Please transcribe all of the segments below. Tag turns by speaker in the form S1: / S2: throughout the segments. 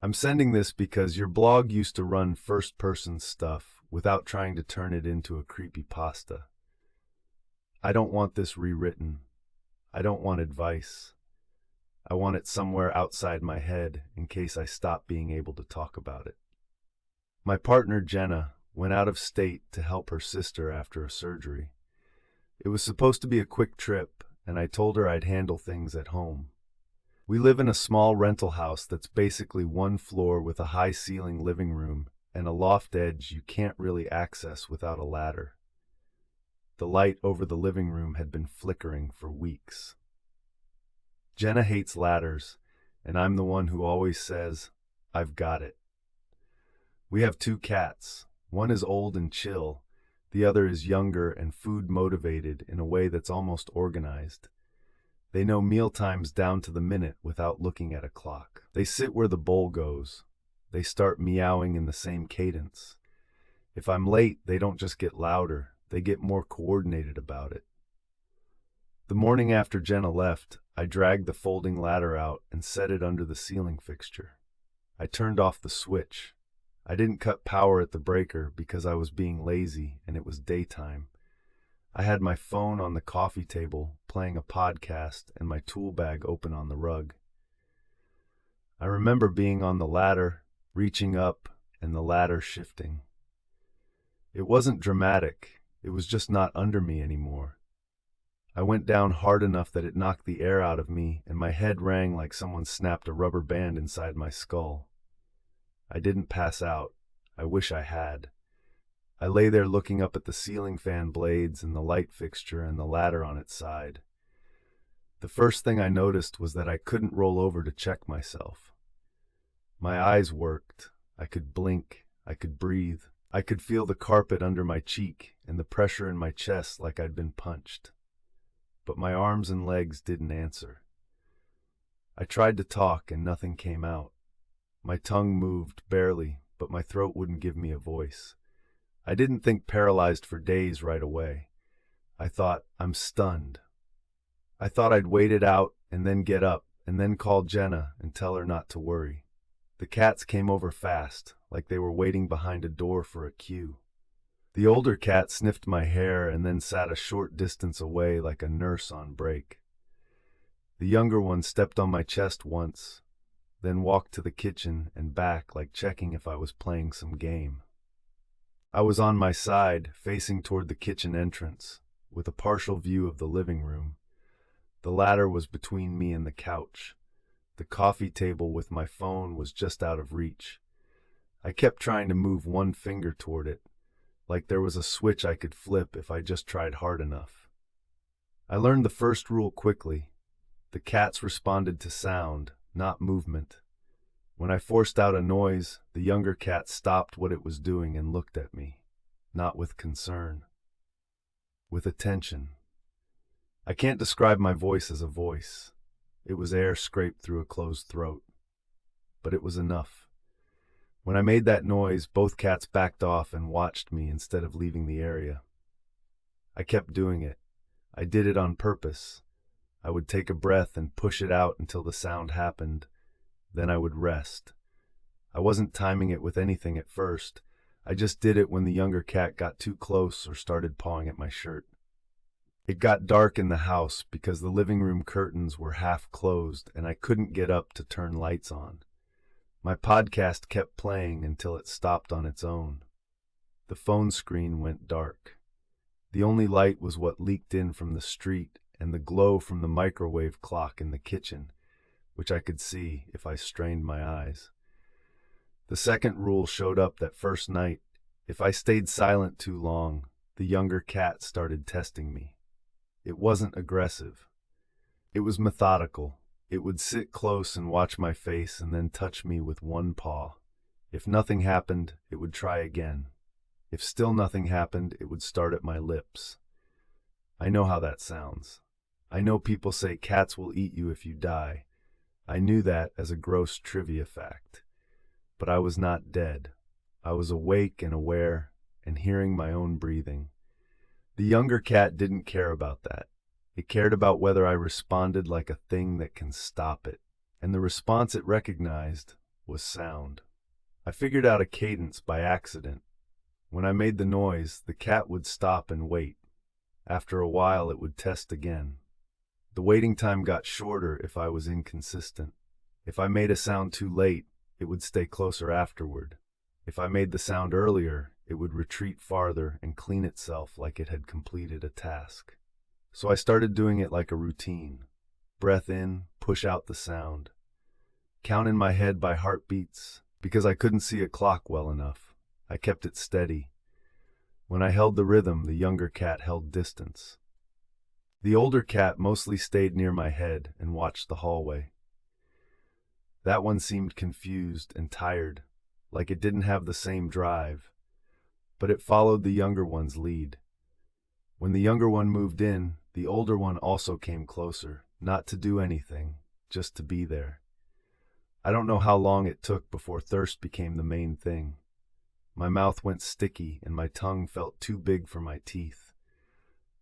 S1: I'm sending this because your blog used to run first-person stuff without trying to turn it into a creepypasta. I don't want this rewritten. I don't want advice. I want it somewhere outside my head in case I stop being able to talk about it. My partner, Jenna, went out of state to help her sister after a surgery. It was supposed to be a quick trip, and I told her I'd handle things at home. We live in a small rental house that's basically one floor with a high-ceiling living room and a loft edge you can't really access without a ladder. The light over the living room had been flickering for weeks. Jenna hates ladders, and I'm the one who always says, "I've got it." We have two cats. One is old and chill. The other is younger and food-motivated in a way that's almost organized. They know meal times down to the minute without looking at a clock. They sit where the bowl goes. They start meowing in the same cadence. If I'm late, they don't just get louder, they get more coordinated about it. The morning after Jenna left, I dragged the folding ladder out and set it under the ceiling fixture. I turned off the switch. I didn't cut power at the breaker because I was being lazy and it was daytime. I had my phone on the coffee table, playing a podcast, and my tool bag open on the rug. I remember being on the ladder, reaching up, and the ladder shifting. It wasn't dramatic, it was just not under me anymore. I went down hard enough that it knocked the air out of me, and my head rang like someone snapped a rubber band inside my skull. I didn't pass out. I wish I had. I lay there looking up at the ceiling fan blades and the light fixture and the ladder on its side. The first thing I noticed was that I couldn't roll over to check myself. My eyes worked. I could blink. I could breathe. I could feel the carpet under my cheek and the pressure in my chest like I'd been punched. But my arms and legs didn't answer. I tried to talk and nothing came out. My tongue moved, barely, but my throat wouldn't give me a voice. I didn't think paralyzed for days right away. I thought, I'm stunned. I thought I'd wait it out and then get up and then call Jenna and tell her not to worry. The cats came over fast, like they were waiting behind a door for a cue. The older cat sniffed my hair and then sat a short distance away like a nurse on break. The younger one stepped on my chest once, then walked to the kitchen and back like checking if I was playing some game. I was on my side, facing toward the kitchen entrance, with a partial view of the living room. The ladder was between me and the couch. The coffee table with my phone was just out of reach. I kept trying to move one finger toward it, like there was a switch I could flip if I just tried hard enough. I learned the first rule quickly. The cats responded to sound, not movement. When I forced out a noise, the younger cat stopped what it was doing and looked at me, not with concern, with attention. I can't describe my voice as a voice. It was air scraped through a closed throat. But it was enough. When I made that noise, both cats backed off and watched me instead of leaving the area. I kept doing it. I did it on purpose. I would take a breath and push it out until the sound happened. Then I would rest. I wasn't timing it with anything at first. I just did it when the younger cat got too close or started pawing at my shirt. It got dark in the house because the living room curtains were half closed and I couldn't get up to turn lights on. My podcast kept playing until it stopped on its own. The phone screen went dark. The only light was what leaked in from the street and the glow from the microwave clock in the kitchen, which I could see if I strained my eyes. The second rule showed up that first night. If I stayed silent too long, the younger cat started testing me. It wasn't aggressive. It was methodical. It would sit close and watch my face and then touch me with one paw. If nothing happened, it would try again. If still nothing happened, it would start at my lips. I know how that sounds. I know people say cats will eat you if you die. I knew that as a gross trivia fact. But I was not dead. I was awake and aware and hearing my own breathing. The younger cat didn't care about that. It cared about whether I responded like a thing that can stop it. And the response it recognized was sound. I figured out a cadence by accident. When I made the noise, the cat would stop and wait. After a while, it would test again. The waiting time got shorter if I was inconsistent. If I made a sound too late, it would stay closer afterward. If I made the sound earlier, it would retreat farther and clean itself like it had completed a task. So I started doing it like a routine. Breath in, push out the sound. Count in my head by heartbeats. Because I couldn't see a clock well enough, I kept it steady. When I held the rhythm, the younger cat held distance. The older cat mostly stayed near my head and watched the hallway. That one seemed confused and tired, like it didn't have the same drive, but it followed the younger one's lead. When the younger one moved in, the older one also came closer, not to do anything, just to be there. I don't know how long it took before thirst became the main thing. My mouth went sticky and my tongue felt too big for my teeth.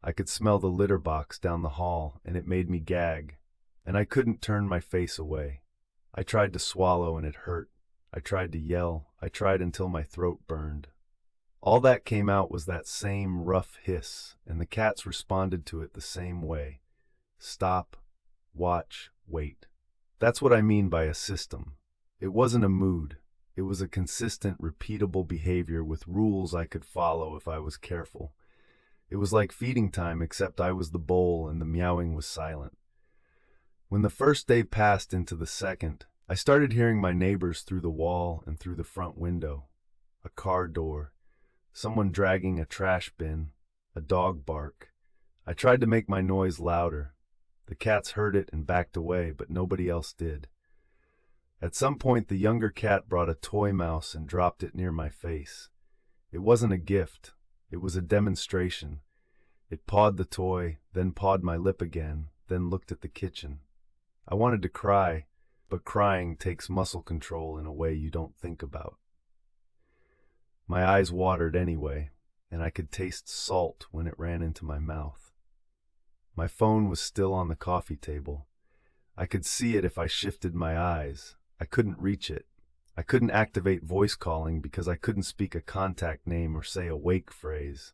S1: I could smell the litter box down the hall and it made me gag, and I couldn't turn my face away. I tried to swallow and it hurt. I tried to yell. I tried until my throat burned. All that came out was that same rough hiss, and the cats responded to it the same way. Stop, watch, wait. That's what I mean by a system. It wasn't a mood. It was a consistent, repeatable behavior with rules I could follow if I was careful. It was like feeding time, except I was the bowl and the meowing was silent. When the first day passed into the second, I started hearing my neighbors through the wall and through the front window. A car door, someone dragging a trash bin, a dog bark. I tried to make my noise louder. The cats heard it and backed away, but nobody else did. At some point, the younger cat brought a toy mouse and dropped it near my face. It wasn't a gift. It was a demonstration. It pawed the toy, then pawed my lip again, then looked at the kitchen. I wanted to cry, but crying takes muscle control in a way you don't think about. My eyes watered anyway, and I could taste salt when it ran into my mouth. My phone was still on the coffee table. I could see it if I shifted my eyes. I couldn't reach it. I couldn't activate voice calling because I couldn't speak a contact name or say a wake phrase.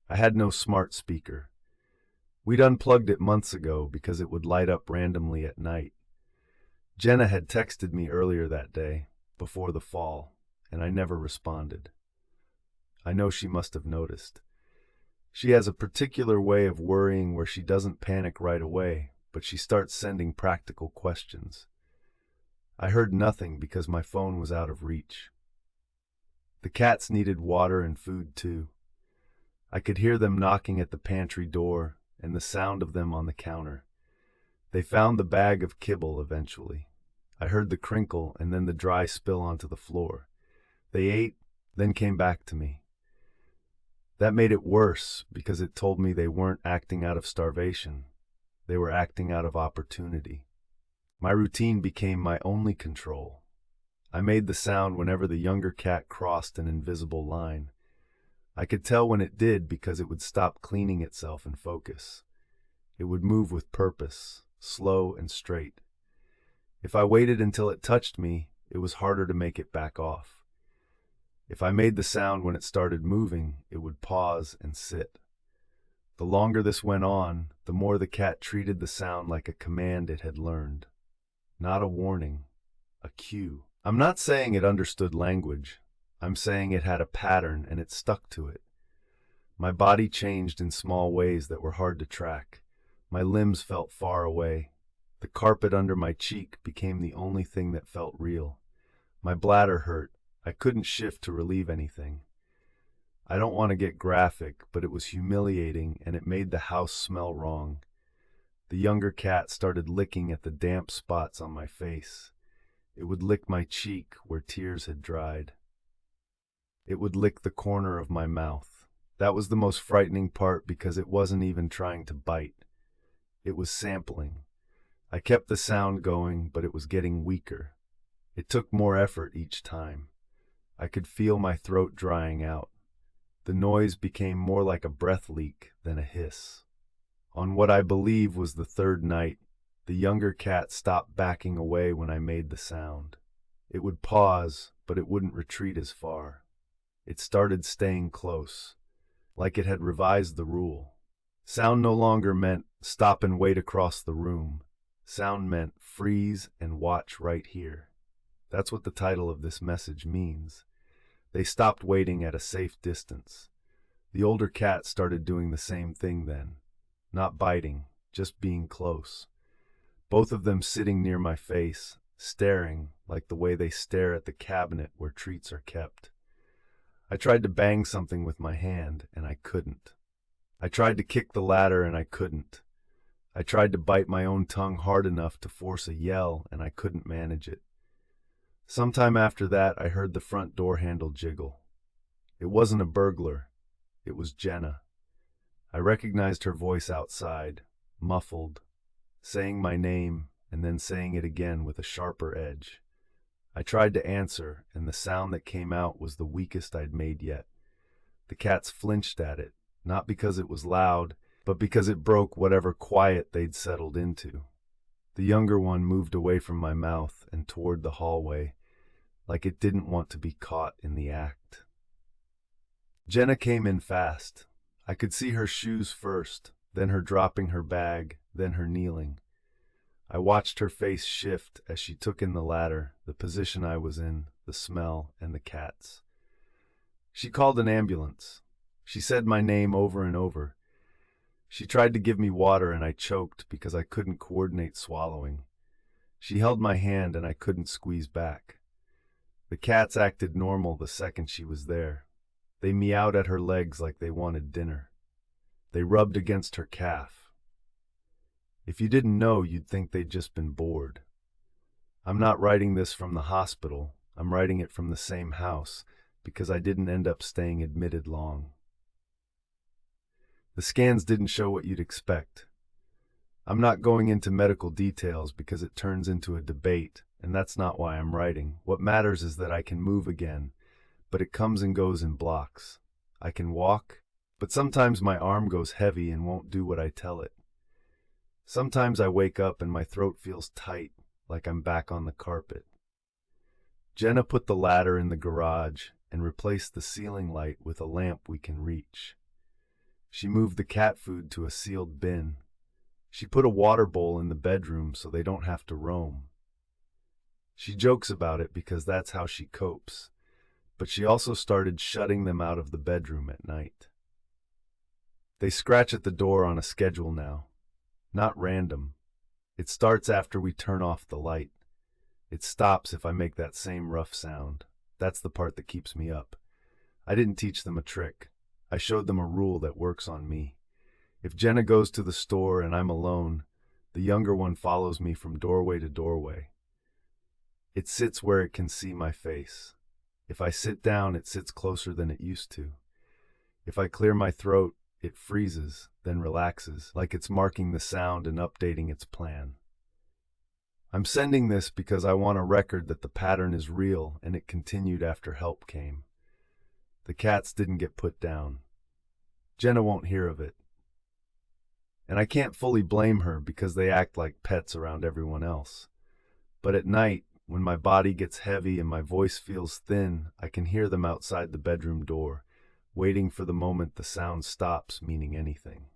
S1: I had no smart speaker. We'd unplugged it months ago because it would light up randomly at night. Jenna had texted me earlier that day, before the fall, and I never responded. I know she must have noticed. She has a particular way of worrying where she doesn't panic right away, but she starts sending practical questions. I heard nothing because my phone was out of reach. The cats needed water and food too. I could hear them knocking at the pantry door and the sound of them on the counter. They found the bag of kibble eventually. I heard the crinkle and then the dry spill onto the floor. They ate, then came back to me. That made it worse because it told me they weren't acting out of starvation. They were acting out of opportunity. My routine became my only control. I made the sound whenever the younger cat crossed an invisible line. I could tell when it did because it would stop cleaning itself and focus. It would move with purpose, slow and straight. If I waited until it touched me, it was harder to make it back off. If I made the sound when it started moving, it would pause and sit. The longer this went on, the more the cat treated the sound like a command it had learned. Not a warning, a cue. I'm not saying it understood language. I'm saying it had a pattern and it stuck to it. My body changed in small ways that were hard to track. My limbs felt far away. The carpet under my cheek became the only thing that felt real. My bladder hurt. I couldn't shift to relieve anything. I don't want to get graphic, but it was humiliating and it made the house smell wrong. The younger cat started licking at the damp spots on my face. It would lick my cheek where tears had dried. It would lick the corner of my mouth. That was the most frightening part because it wasn't even trying to bite. It was sampling. I kept the sound going, but it was getting weaker. It took more effort each time. I could feel my throat drying out. The noise became more like a breath leak than a hiss. On what I believe was the third night, the younger cat stopped backing away when I made the sound. It would pause, but it wouldn't retreat as far. It started staying close, like it had revised the rule. Sound no longer meant stop and wait across the room. Sound meant freeze and watch right here. That's what the title of this message means. They stopped waiting at a safe distance. The older cat started doing the same thing then. Not biting, just being close. Both of them sitting near my face, staring like the way they stare at the cabinet where treats are kept. I tried to bang something with my hand, and I couldn't. I tried to kick the ladder, and I couldn't. I tried to bite my own tongue hard enough to force a yell, and I couldn't manage it. Sometime after that, I heard the front door handle jiggle. It wasn't a burglar. It was Jenna. I recognized her voice outside, muffled, saying my name and then saying it again with a sharper edge. I tried to answer, and the sound that came out was the weakest I'd made yet. The cats flinched at it, not because it was loud, but because it broke whatever quiet they'd settled into. The younger one moved away from my mouth and toward the hallway, like it didn't want to be caught in the act. Jenna came in fast. I could see her shoes first, then her dropping her bag, then her kneeling. I watched her face shift as she took in the ladder, the position I was in, the smell, and the cats. She called an ambulance. She said my name over and over. She tried to give me water and I choked because I couldn't coordinate swallowing. She held my hand and I couldn't squeeze back. The cats acted normal the second she was there. They meowed at her legs like they wanted dinner. They rubbed against her calf. If you didn't know, you'd think they'd just been bored. I'm not writing this from the hospital. I'm writing it from the same house because I didn't end up staying admitted long. The scans didn't show what you'd expect. I'm not going into medical details because it turns into a debate, and that's not why I'm writing. What matters is that I can move again, but it comes and goes in blocks. I can walk, but sometimes my arm goes heavy and won't do what I tell it. Sometimes I wake up and my throat feels tight, like I'm back on the carpet. Jenna put the ladder in the garage and replaced the ceiling light with a lamp we can reach. She moved the cat food to a sealed bin. She put a water bowl in the bedroom so they don't have to roam. She jokes about it because that's how she copes, but she also started shutting them out of the bedroom at night. They scratch at the door on a schedule now. Not random. It starts after we turn off the light. It stops if I make that same rough sound. That's the part that keeps me up. I didn't teach them a trick. I showed them a rule that works on me. If Jenna goes to the store and I'm alone, the younger one follows me from doorway to doorway. It sits where it can see my face. If I sit down, it sits closer than it used to. If I clear my throat, it freezes, then relaxes, like it's marking the sound and updating its plan. I'm sending this because I want a record that the pattern is real and it continued after help came. The cats didn't get put down. Jenna won't hear of it. And I can't fully blame her because they act like pets around everyone else. But at night, when my body gets heavy and my voice feels thin, I can hear them outside the bedroom door, waiting for the moment the sound stops meaning anything.